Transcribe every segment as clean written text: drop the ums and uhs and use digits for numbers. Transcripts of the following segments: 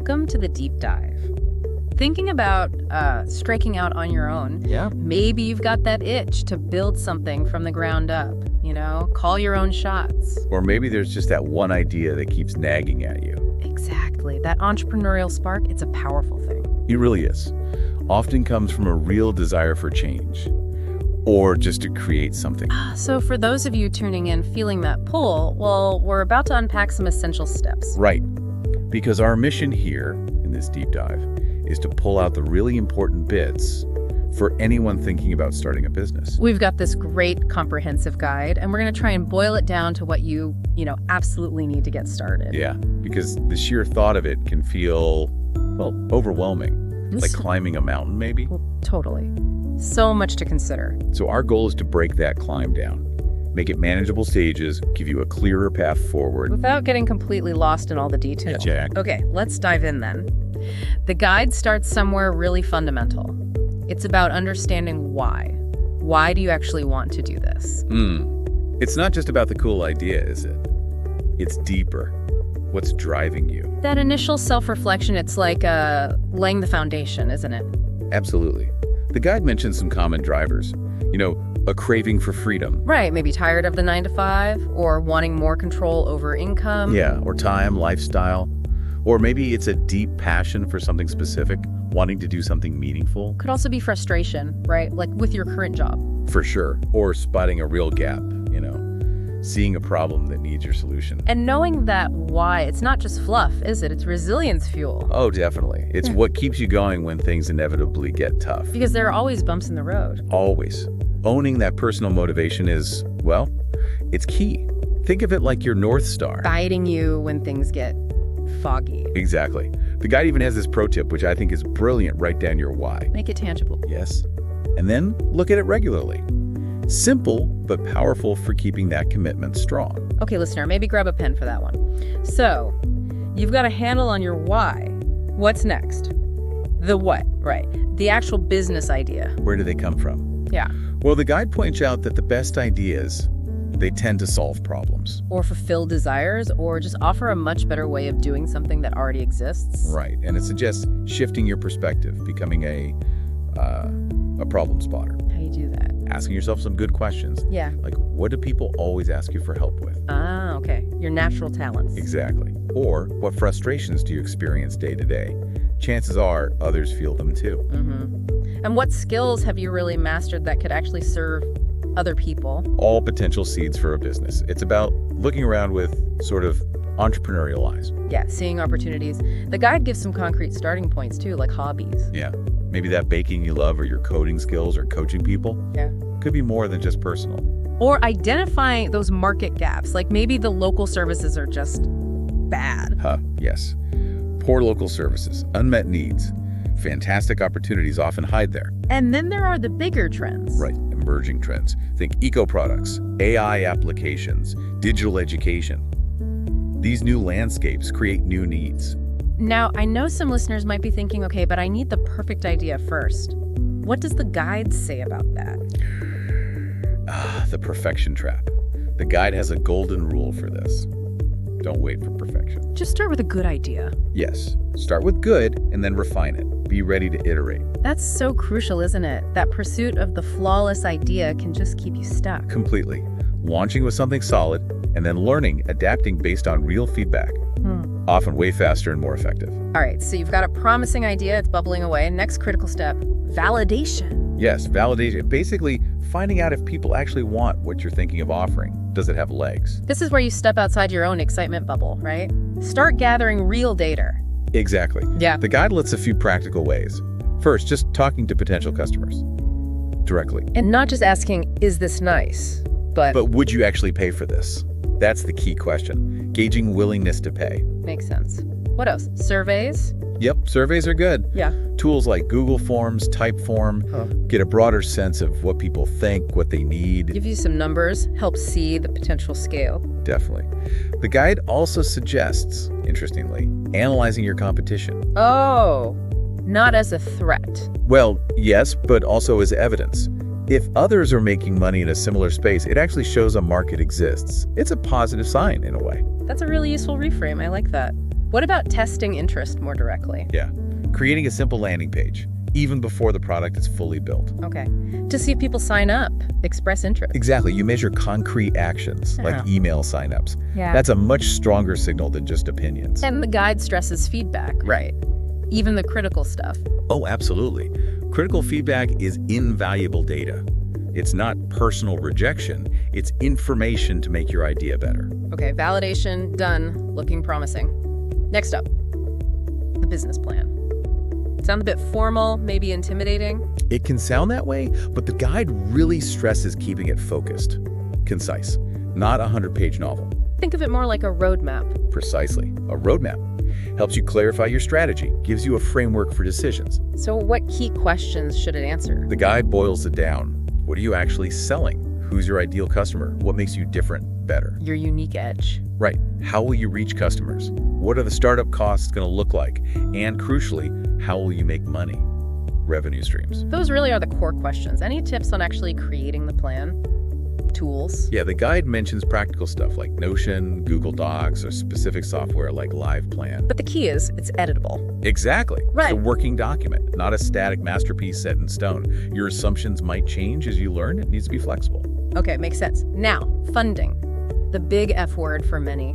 welcome to the deep dive. Thinking about striking out on your own, maybe you've got that itch to build something from the ground up, call your own shots. Or maybe there's just that one idea that keeps nagging at you. Exactly. That entrepreneurial spark, it's a powerful thing. It really is. Often comes from a real desire for change or just to create something. So for those of you tuning in feeling that pull, well, we're about to unpack some essential steps. Right. Because our mission here in this deep dive is to pull out the really important bits for anyone thinking about starting a business. We've got this great comprehensive guide, and we're going to try and boil it down to what you absolutely need to get started. Yeah, because the sheer thought of it can feel, well, overwhelming. Like climbing a mountain, maybe? Well, totally. So much to consider. So our goal is to break that climb down, make it manageable stages, give you a clearer path forward. Without getting completely lost in all the details. Jack. Okay, let's dive in then. The guide starts somewhere really fundamental. It's about understanding why. Why do you actually want to do this? It's not just about the cool idea, is it? It's deeper. What's driving you? That initial self-reflection, it's like laying the foundation, isn't it? Absolutely. The guide mentions some common drivers. A craving for freedom. Right, maybe tired of the 9-to-5 or wanting more control over income. Yeah, or time, lifestyle. Or maybe it's a deep passion for something specific, wanting to do something meaningful. Could also be frustration, right? Like with your current job. For sure. Or spotting a real gap, seeing a problem that needs your solution. And knowing that why, it's not just fluff, is it? It's resilience fuel. Oh, definitely. It's what keeps you going when things inevitably get tough. Because there are always bumps in the road. Always. Owning that personal motivation is, well, it's key. Think of it like your North Star. Guiding you when things get foggy. Exactly. The guide even has this pro tip, which I think is brilliant. Write down your why. Make it tangible. Yes. And then look at it regularly. Simple, but powerful for keeping that commitment strong. Okay, listener, maybe grab a pen for that one. So, you've got a handle on your why. What's next? The what, right. The actual business idea. Where do they come from? Yeah. Well, the guide points out that the best ideas, they tend to solve problems. Or fulfill desires, or just offer a much better way of doing something that already exists. Right, and it suggests shifting your perspective, becoming a problem spotter. How do you do that? Asking yourself some good questions. Yeah. Like, what do people always ask you for help with? Ah, okay. Your natural talents. Exactly. Or what frustrations do you experience day to day? Chances are others feel them too. And what skills have you really mastered that could actually serve other people? All potential seeds for a business. It's about looking around with sort of entrepreneurial eyes. Yeah, seeing opportunities. The guide gives some concrete starting points too, like hobbies. Yeah. Maybe that baking you love or your coding skills or coaching people. Yeah. Could be more than just personal. Or identifying those market gaps, like maybe the local services are just bad. Yes. Poor local services, unmet needs. Fantastic opportunities often hide there. And then there are the bigger trends. Right, emerging trends. Think eco-products, AI applications, digital education. These new landscapes create new needs. Now, I know some listeners might be thinking, okay, but I need the perfect idea first. What does the guide say about that? The perfection trap. The guide has a golden rule for this. Don't wait for perfection. Just start with a good idea. Yes, start with good and then refine it. Be ready to iterate. That's so crucial, isn't it? That pursuit of the flawless idea can just keep you stuck. Completely. Launching with something solid and then learning, adapting based on real feedback. Often way faster and more effective. All right, so you've got a promising idea, it's bubbling away. Next critical step, validation. Yes, validation. Basically, finding out if people actually want what you're thinking of offering. Does it have legs? This is where you step outside your own excitement bubble, right? Start gathering real data. Exactly. Yeah. The guide lists a few practical ways. First, just talking to potential customers directly. And not just asking, is this nice? But would you actually pay for this? That's the key question. Gauging willingness to pay. Makes sense. What else? Surveys? Yep, surveys are good. Yeah. Tools like Google Forms, Typeform, get a broader sense of what people think, what they need. Give you some numbers, help see the potential scale. Definitely. The guide also suggests, interestingly, analyzing your competition. Oh, not as a threat. Well, yes, but also as evidence. If others are making money in a similar space, it actually shows a market exists. It's a positive sign in a way. That's a really useful reframe. I like that. What about testing interest more directly? Yeah. Creating a simple landing page, even before the product is fully built. Okay. To see if people sign up, express interest. Exactly. You measure concrete actions, like email signups. Yeah. That's a much stronger signal than just opinions. And the guide stresses feedback, right? Even the critical stuff. Oh, absolutely. Critical feedback is invaluable data. It's not personal rejection, it's information to make your idea better. Okay, validation, done, looking promising. Next up, the business plan. Sound a bit formal, maybe intimidating? It can sound that way, but the guide really stresses keeping it focused, concise, not a 100-page novel. Think of it more like a roadmap. Precisely. A roadmap helps you clarify your strategy, gives you a framework for decisions. So what key questions should it answer? The guide boils it down. What are you actually selling? Who's your ideal customer? What makes you different, better? Your unique edge. Right. How will you reach customers? What are the startup costs going to look like? And crucially, how will you make money? Revenue streams. Those really are the core questions. Any tips on actually creating the plan? Tools? Yeah, the guide mentions practical stuff like Notion, Google Docs, or specific software like LivePlan. But the key is it's editable. Exactly. Right. It's a working document, not a static masterpiece set in stone. Your assumptions might change as you learn. It needs to be flexible. Okay, makes sense. Now, funding. The big F word for many.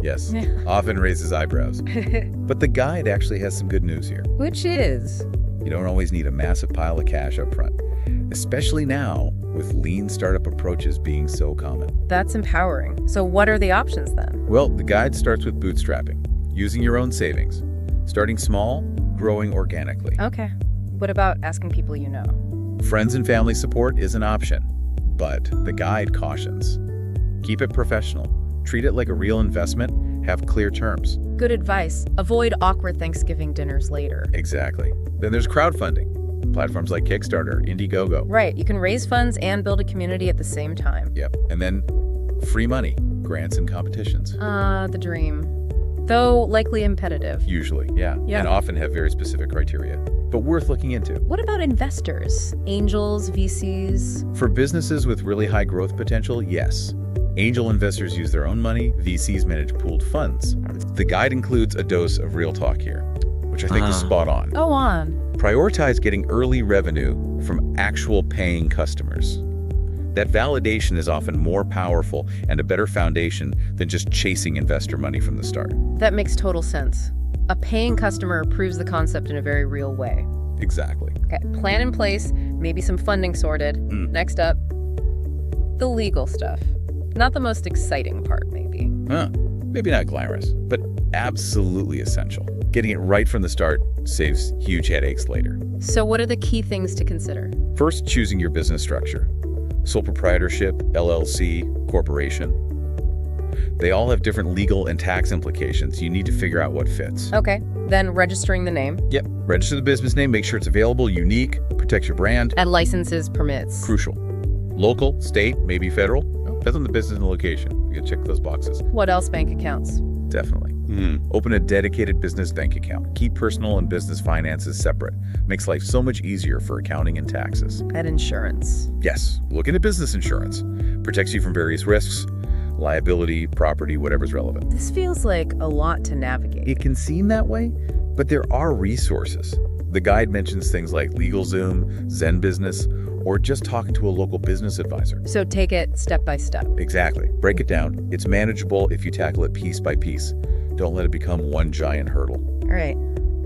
Yes. Often raises eyebrows. But the guide actually has some good news here. Which is? You don't always need a massive pile of cash up front, especially now with lean startup approaches being so common. That's empowering. So what are the options then? Well, the guide starts with bootstrapping, using your own savings, starting small, growing organically. Okay. What about asking people you know? Friends and family support is an option, but the guide cautions. Keep it professional. Treat it like a real investment. Have clear terms. Good advice. Avoid awkward Thanksgiving dinners later. Exactly. Then there's crowdfunding. Platforms like Kickstarter, Indiegogo. Right. You can raise funds and build a community at the same time. Yep. And then free money, grants and competitions. The dream. Though likely impetitive. Usually, yeah. And often have very specific criteria, but worth looking into. What about investors? Angels, VCs? For businesses with really high growth potential, yes. Angel investors use their own money, VCs manage pooled funds. The guide includes a dose of real talk here, which I think is spot on. Go on. Prioritize getting early revenue from actual paying customers. That validation is often more powerful and a better foundation than just chasing investor money from the start. That makes total sense. A paying customer proves the concept in a very real way. Exactly. Okay, plan in place, maybe some funding sorted. Next up, the legal stuff. Not the most exciting part, maybe. Maybe not glamorous, but absolutely essential. Getting it right from the start saves huge headaches later. So what are the key things to consider? First, choosing your business structure. Sole proprietorship, LLC, corporation. They all have different legal and tax implications. You need to figure out what fits. Okay, then registering the name. Yep. Register the business name, make sure it's available, unique, protects your brand. And licenses, permits. Crucial. Local, state, maybe federal. Depends on the business and location. You can check those boxes. What else? Bank accounts. Definitely. Open a dedicated business bank account. Keep personal and business finances separate. Makes life so much easier for accounting and taxes. And insurance. Yes. Look into business insurance. Protects you from various risks, liability, property, whatever's relevant. This feels like a lot to navigate. It can seem that way, but there are resources. The guide mentions things like LegalZoom, Zen Business, or just talking to a local business advisor. So take it step by step. Exactly. Break it down. It's manageable if you tackle it piece by piece. Don't let it become one giant hurdle. All right.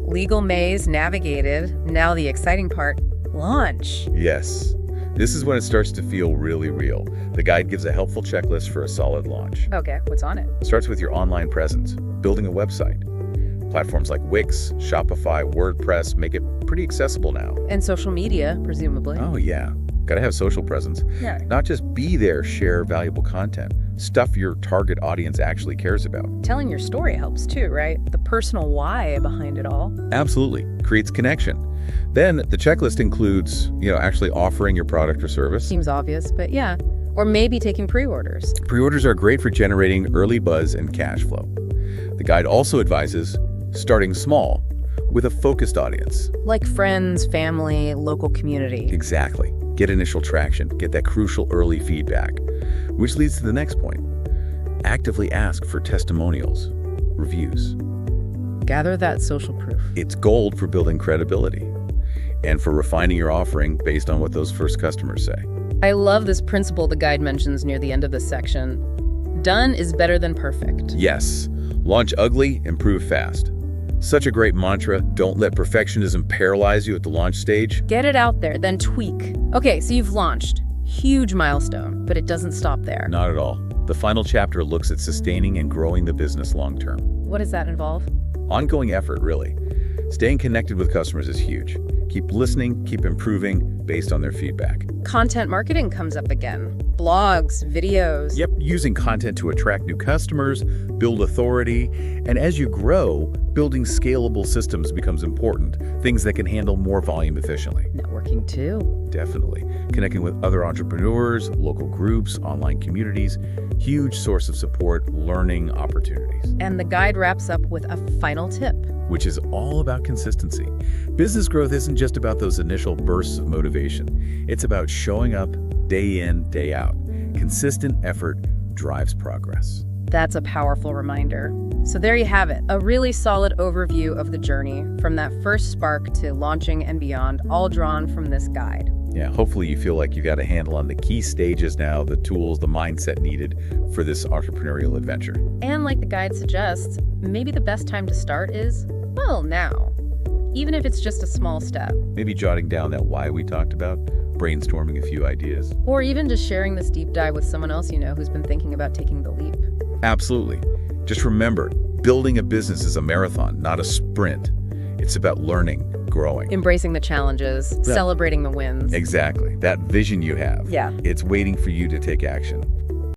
Legal maze navigated. Now the exciting part, launch. Yes. This is when it starts to feel really real. The guide gives a helpful checklist for a solid launch. Okay, what's on it? Starts with your online presence, building a website. Platforms like Wix, Shopify, WordPress make it pretty accessible now. And social media, presumably. Oh, yeah. Gotta have social presence. Yeah. Not just be there, share valuable content. Stuff your target audience actually cares about. Telling your story helps too, right? The personal why behind it all. Absolutely. Creates connection. Then the checklist includes, actually offering your product or service. Seems obvious, but yeah. Or maybe taking pre-orders. Pre-orders are great for generating early buzz and cash flow. The guide also advises starting small with a focused audience. Like friends, family, local community. Exactly. Get initial traction, get that crucial early feedback, which leads to the next point. Actively ask for testimonials, reviews. Gather that social proof. It's gold for building credibility and for refining your offering based on what those first customers say. I love this principle the guide mentions near the end of this section. Done is better than perfect. Yes. Launch ugly, improve fast. Such a great mantra. Don't let perfectionism paralyze you at the launch stage. Get it out there, then tweak. Okay, so you've launched. Huge milestone, but it doesn't stop there. Not at all. The final chapter looks at sustaining and growing the business long term. What does that involve? Ongoing effort, really. Staying connected with customers is huge. Keep listening, keep improving based on their feedback. Content marketing comes up again. Blogs, videos. Yep, using content to attract new customers, build authority, and as you grow, building scalable systems becomes important, things that can handle more volume efficiently. Networking too. Definitely. Connecting with other entrepreneurs, local groups, online communities, huge source of support, learning opportunities. And the guide wraps up with a final tip, which is all about consistency. Business growth isn't just about those initial bursts of motivation. It's about showing up day in, day out. Consistent effort drives progress. That's a powerful reminder. So there you have it, a really solid overview of the journey from that first spark to launching and beyond, all drawn from this guide. Yeah, hopefully you feel like you got a handle on the key stages now, the tools, the mindset needed for this entrepreneurial adventure. And like the guide suggests, maybe the best time to start is, well, now. Even if it's just a small step. Maybe jotting down that why we talked about, brainstorming a few ideas. Or even just sharing this deep dive with someone else you know who's been thinking about taking the leap. Absolutely. Just remember, building a business is a marathon, not a sprint. It's about learning, growing. Embracing the challenges, celebrating the wins. Exactly. That vision you have. Yeah. It's waiting for you to take action.